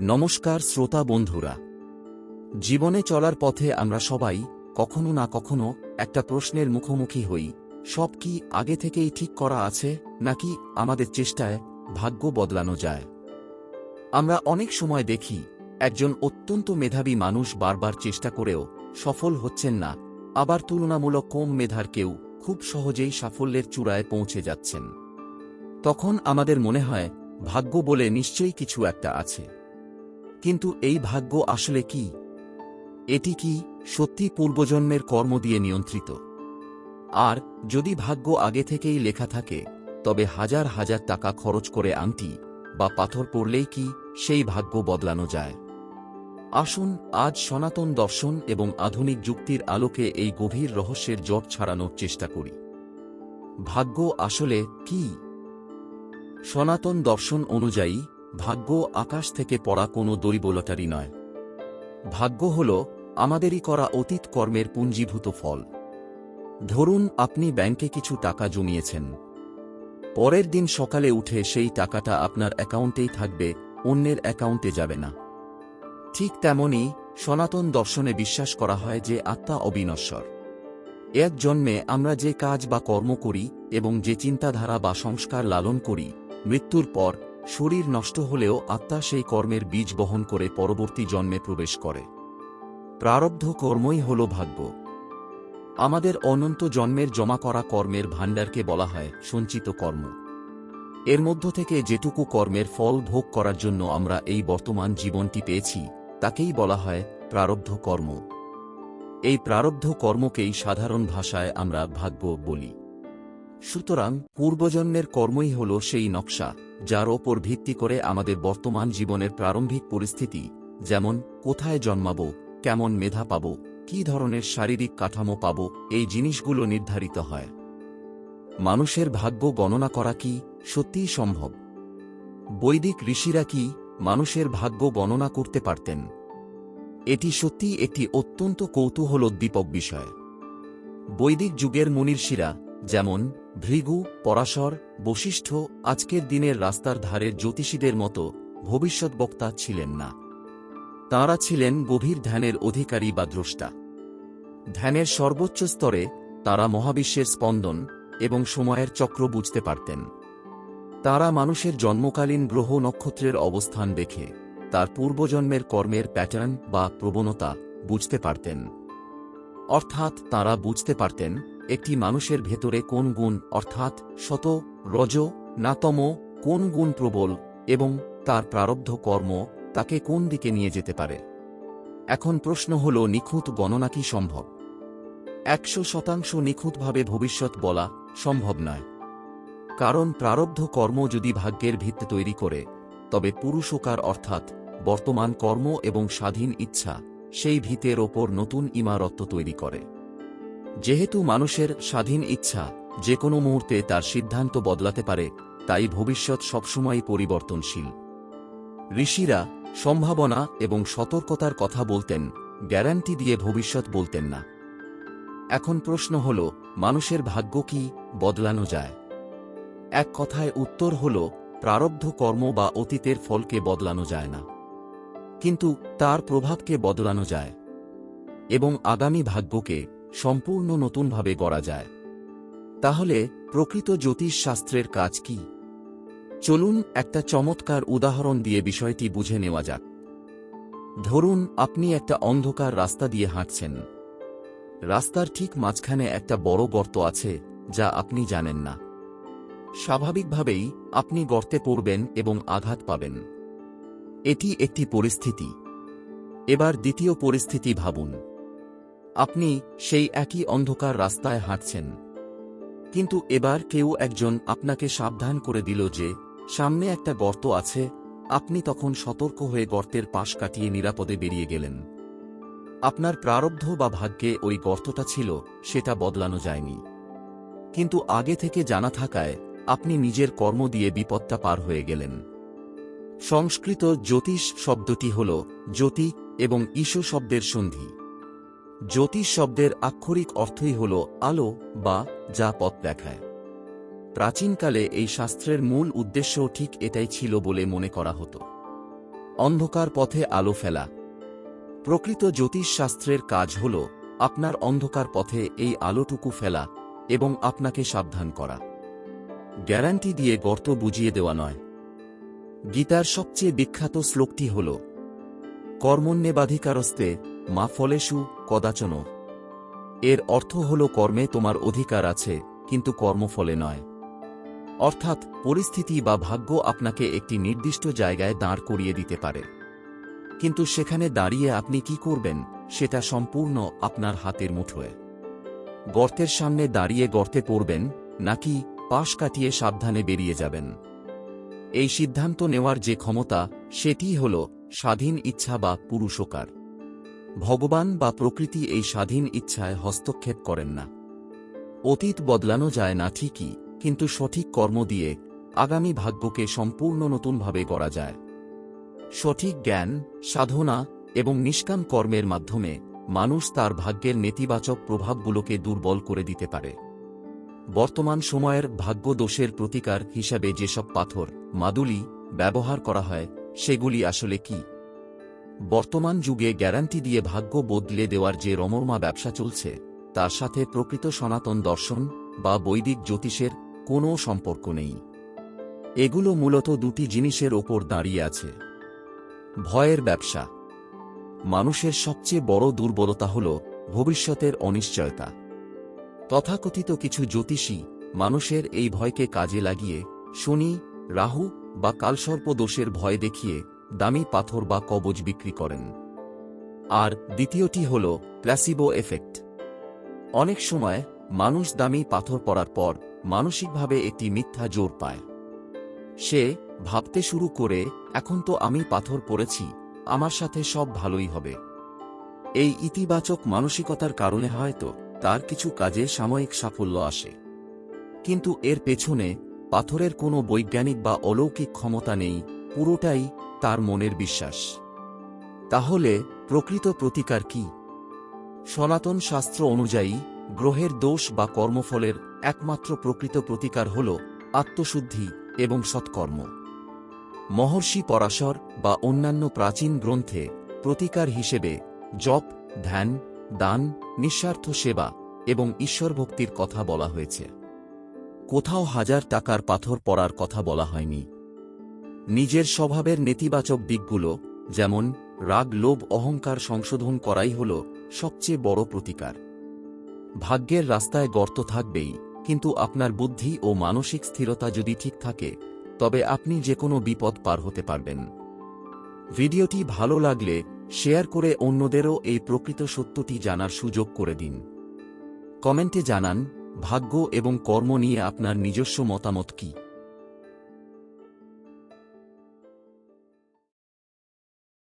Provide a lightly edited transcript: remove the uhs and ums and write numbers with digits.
নমস্কার শ্রোতা বন্ধুরা। জীবনে চলার পথে আমরা সবাই কখনো না কখনো একটা প্রশ্নের মুখোমুখি হই, সব কি আগে থেকেই ঠিক করা আছে, নাকি আমাদের চেষ্টায় ভাগ্য বদলানো যায়? আমরা অনেক সময় দেখি একজন অত্যন্ত মেধাবী মানুষ বারবার চেষ্টা করেও সফল হচ্ছেন না, আবার তুলনামূলক কম মেধার কেউ খুব সহজেই সাফল্যের চূড়ায় পৌঁছে যাচ্ছেন। তখন আমাদের মনে হয় ভাগ্য বলে নিশ্চয়ই কিছু একটা আছে। কিন্তু এই ভাগ্য আসলে কি? এটি কি সত্যি পূর্বজন্মের কর্ম দিয়ে নিয়ন্ত্রিত? আর যদি ভাগ্য আগে থেকেই লেখা থাকে, তবে হাজার হাজার টাকা খরচ করে আংটি বা পাথর পড়লেই কি সেই ভাগ্য বদলানো যায়? আসুন আজ সনাতন দর্শন এবং আধুনিক যুক্তির আলোকে এই গভীর রহস্যের জট ছাড়ানোর চেষ্টা করি। ভাগ্য আসলে কি? সনাতন দর্শন অনুযায়ী ভাগ্য আকাশ থেকে পড়া কোনো দৈবলটারি নয়। ভাগ্য হল আমাদেরই করা অতীত কর্মের পুঞ্জীভূত ফল। ধরুন আপনি ব্যাংকে কিছু টাকা জমিয়েছেন। পরের দিন সকালে উঠে সেই টাকাটা আপনার অ্যাকাউন্টেই থাকবে, অন্যের অ্যাকাউন্টে যাবে না। ঠিক তেমনই সনাতন দর্শনে বিশ্বাস করা হয় যে আত্মা অবিনশ্বর। এক জন্মে আমরা যে কাজ বা কর্ম করি এবং যে চিন্তাধারা বা সংস্কার লালন করি, মৃত্যুর পর শরীর নষ্ট হলেও আত্মা সেই কর্মের বীজ বহন করে পরবর্তী জন্মে প্রবেশ করে। প্রারব্ধ কর্মই হল ভাগ্য। আমাদের অনন্ত জন্মের জমা করা কর্মের ভাণ্ডারকে বলা হয় সঞ্চিত কর্ম। এর মধ্য থেকে যেটুকু কর্মের ফল ভোগ করার জন্য আমরা এই বর্তমান জীবনটি পেয়েছি, তাকেই বলা হয় প্রারব্ধ কর্ম। এই প্রারব্ধ কর্মকেই সাধারণ ভাষায় আমরা ভাগ্য বলি। সুতরাং পূর্বজন্মের কর্মই হল সেই নকশা, যার ওপর ভিত্তি করে আমাদের বর্তমান জীবনের প্রারম্ভিক পরিস্থিতি, যেমন কোথায় জন্মাব, কেমন মেধা পাব, কী ধরনের শারীরিক কাঠামো পাব, এই জিনিসগুলো নির্ধারিত হয়। মানুষের ভাগ্য গণনা করা কি সত্যিই সম্ভব? বৈদিক ঋষিরা কি মানুষের ভাগ্য গণনা করতে পারতেন? এটি সত্যিই একটি অত্যন্ত কৌতূহলোদ্দীপক বিষয়। বৈদিক যুগের মুনির্ষিরা, যেমন ভৃগু, পরাশর, বশিষ্ঠ, আজকের দিনের রাস্তার ধারের জ্যোতিষীদের মতো ভবিষ্যৎবক্তা ছিলেন না। তাঁরা ছিলেন গভীর ধ্যানের অধিকারী বা দ্রষ্টা। ধ্যানের সর্বোচ্চ স্তরে তাঁরা মহাবিশ্বের স্পন্দন এবং সময়ের চক্র বুঝতে পারতেন। তাঁরা মানুষের জন্মকালীন গ্রহ নক্ষত্রের অবস্থান দেখে তার পূর্বজন্মের কর্মের প্যাটার্ন বা প্রবণতা বুঝতে পারতেন। অর্থাৎ তাঁরা বুঝতে পারতেন একটি মানুষের ভেতরে কোন গুণ, অর্থাৎ সত, রজ না তম, কোন গুণ প্রবল এবং তার প্রারব্ধ কর্ম তাকে কোন দিকে নিয়ে যেতে পারে। এখন প্রশ্ন হল, নিখুঁত গণনা কি সম্ভব? 100% নিখুঁতভাবে ভবিষ্যৎ বলা সম্ভব নয়। কারণ প্রারব্ধ কর্ম যদি ভাগ্যের ভিত্তি তৈরি করে, তবে পুরুষকার অর্থাৎ বর্তমান কর্ম এবং স্বাধীন ইচ্ছা সেই ভিতের ওপর নতুন ইমারত তৈরি করে। যেহেতু মানুষের স্বাধীন ইচ্ছা যে কোনো মুহূর্তে তার সিদ্ধান্ত বদলাতে পারে, তাই ভবিষ্যৎ সবসময় পরিবর্তনশীল। ঋষিরা সম্ভাবনা এবং সতর্কতার কথা বলতেন, গ্যারান্টি দিয়ে ভবিষ্যৎ বলতেন না। এখন প্রশ্ন হল, মানুষের ভাগ্য কি বদলানো যায়? এক কথায় উত্তর হল, প্রারব্ধ কর্ম বা অতীতের ফলকে বদলানো যায় না, কিন্তু তার প্রভাবকে বদলানো যায় এবং আগামী ভাগ্যকে সম্পূর্ণ নতুনভাবে গড়া যায়। তাহলে প্রকৃত জ্যোতিষ শাস্ত্রের কাজ কি? চলুন একটা চমৎকার উদাহরণ দিয়ে বিষয়টি বুঝে নেওয়া যাক। ধরুন আপনি একটা অন্ধকার রাস্তা দিয়ে হাঁটছেন। রাস্তার ঠিক মাঝখানে একটা বড় গর্ত আছে, যা আপনি জানেন না। স্বাভাবিকভাবেই আপনি গর্তে পড়বেন এবং আঘাত পাবেন। এটি একটি পরিস্থিতি। এবার দ্বিতীয় পরিস্থিতি ভাবুন। আপনি সেই একই অন্ধকার রাস্তায় হাঁটছেন, কিন্তু এবার কেউ একজন আপনাকে সাবধান করে দিল যে সামনে একটা গর্ত আছে। আপনি তখন সতর্ক হয়ে গর্তের পাশ কাটিয়ে নিরাপদে বেরিয়ে গেলেন। আপনার প্রারব্ধ বা ভাগ্যে ওই গর্তটা ছিল, সেটা বদলানো যায়নি, কিন্তু আগে থেকে জানা থাকায় আপনি নিজের কর্ম দিয়ে বিপদটা পার হয়ে গেলেন। সংস্কৃত জ্যোতিষ শব্দটি হল জ্যোতি এবং ঈশ শব্দের সন্ধি। জ্যোতিষ শব্দের আক্ষরিক অর্থই হল আলো বা যা পথ দেখায়। প্রাচীনকালে এই শাস্ত্রের মূল উদ্দেশ্যও ঠিক এটাই ছিল বলে মনে করা হতো। অন্ধকার পথে আলো ফেলা। প্রকৃত জ্যোতিষশাস্ত্রের কাজ হল আপনার অন্ধকার পথে এই আলোটুকু ফেলা এবং আপনাকে সাবধান করা। গ্যারান্টি দিয়ে গর্ত বুঝিয়ে দেওয়া নয়। গীতার সবচেয়ে বিখ্যাত শ্লোকটি হল কর্মণ্যেবাধিকারস্তে মা ফলেষু কদাচন। এর অর্থ হল কর্মে তোমার অধিকার আছে, কিন্তু কর্মফলে নয়। অর্থাৎ পরিস্থিতি বা ভাগ্য আপনাকে একটি নির্দিষ্ট জায়গায় দাঁড় করিয়ে দিতে পারে, কিন্তু সেখানে দাঁড়িয়ে আপনি কি করবেন সেটা সম্পূর্ণ আপনার হাতের মুঠোয়। গর্তের সামনে দাঁড়িয়ে গর্তে পড়বেন, নাকি পাশ কাটিয়ে সাবধানে বেরিয়ে যাবেন, এই সিদ্ধান্ত নেওয়ার যে ক্ষমতা, সেটিই হল স্বাধীন ইচ্ছা বা পুরুষকার। ভগবান বা প্রকৃতি এই স্বাধীন ইচ্ছায় হস্তক্ষেপ করেন না। অতীত বদলানো যায় না ঠিকই, কিন্তু সঠিক কর্ম দিয়ে আগামী ভাগ্যকে সম্পূর্ণ নতুনভাবে গড়া যায়। সঠিক জ্ঞান, সাধনা এবং নিষ্কাম কর্মের মাধ্যমে মানুষ তার ভাগ্যের নেতিবাচক প্রভাবগুলোকে দুর্বল করে দিতে পারে। বর্তমান সময়ের ভাগ্য দোষের প্রতিকার হিসাবে যেসব পাথর, মাদুলি ব্যবহার করা হয়, সেগুলি আসলে কি? বর্তমান যুগে গ্যারান্টি দিয়ে ভাগ্য বদলে দেওয়ার যে রমরমা ব্যবসা চলছে, তার সাথে প্রকৃত সনাতন দর্শন বা বৈদিক জ্যোতিষের কোনো সম্পর্ক নেই। এগুলো মূলত দুটি জিনিসের ওপর দাঁড়িয়ে আছে। ভয়ের ব্যবসা। মানুষের সবচেয়ে বড় দুর্বলতা হল ভবিষ্যতের অনিশ্চয়তা। তথাকথিত কিছু জ্যোতিষী মানুষের এই ভয়কে কাজে লাগিয়ে শনি, রাহু বা কালসর্প দোষের ভয় দেখিয়ে দামি পাথর বা কবচ বিক্রি করেন। আর দ্বিতীয়টি হল প্ল্যাসিবো এফেক্ট। অনেক সময় মানুষ দামি পাথর পরার পর মানসিকভাবে একটি মিথ্যা জোর পায়। সে ভাবতে শুরু করে, এখন তো আমি পাথর পরেছি, আমার সাথে সব ভালোই হবে। এই ইতিবাচক মানসিকতার কারণে হয়তো তার কিছু কাজে সাময়িক সাফল্য আসে, কিন্তু এর পেছনে পাথরের কোনো বৈজ্ঞানিক বা অলৌকিক ক্ষমতা নেই, পুরোটাই তার মনের বিশ্বাস। তাহলে প্রকৃত প্রতিকার কি? সনাতন শাস্ত্র অনুযায়ী গ্রহের দোষ বা কর্মফলের একমাত্র প্রকৃত প্রতিকার হল আত্মশুদ্ধি এবং সৎকর্ম। মহর্ষি পরাশর বা অন্যান্য প্রাচীন গ্রন্থে প্রতিকার হিসেবে জপ, ধ্যান, দান, নিঃস্বার্থ সেবা এবং ঈশ্বরভক্তির কথা বলা হয়েছে। কোথাও 1000 টাকার পাথর পরার কথা বলা হয়নি। নিজের স্বভাবের নেতিবাচক দিকগুলো, যেমন রাগ, লোভ, অহংকার সংশোধন করাই হল সবচেয়ে বড় প্রতিকার। ভাগ্যের রাস্তায় গর্ত থাকবেই, কিন্তু আপনার বুদ্ধি ও মানসিক স্থিরতা যদি ঠিক থাকে, তবে আপনি যে কোনো বিপদ পার হতে পারবেন। ভিডিওটি ভালো লাগলে শেয়ার করে অন্যদেরও এই প্রকৃত সত্যটি জানার সুযোগ করে দিন। কমেন্টে জানান ভাগ্য এবং কর্ম নিয়ে আপনার নিজস্ব মতামত কি।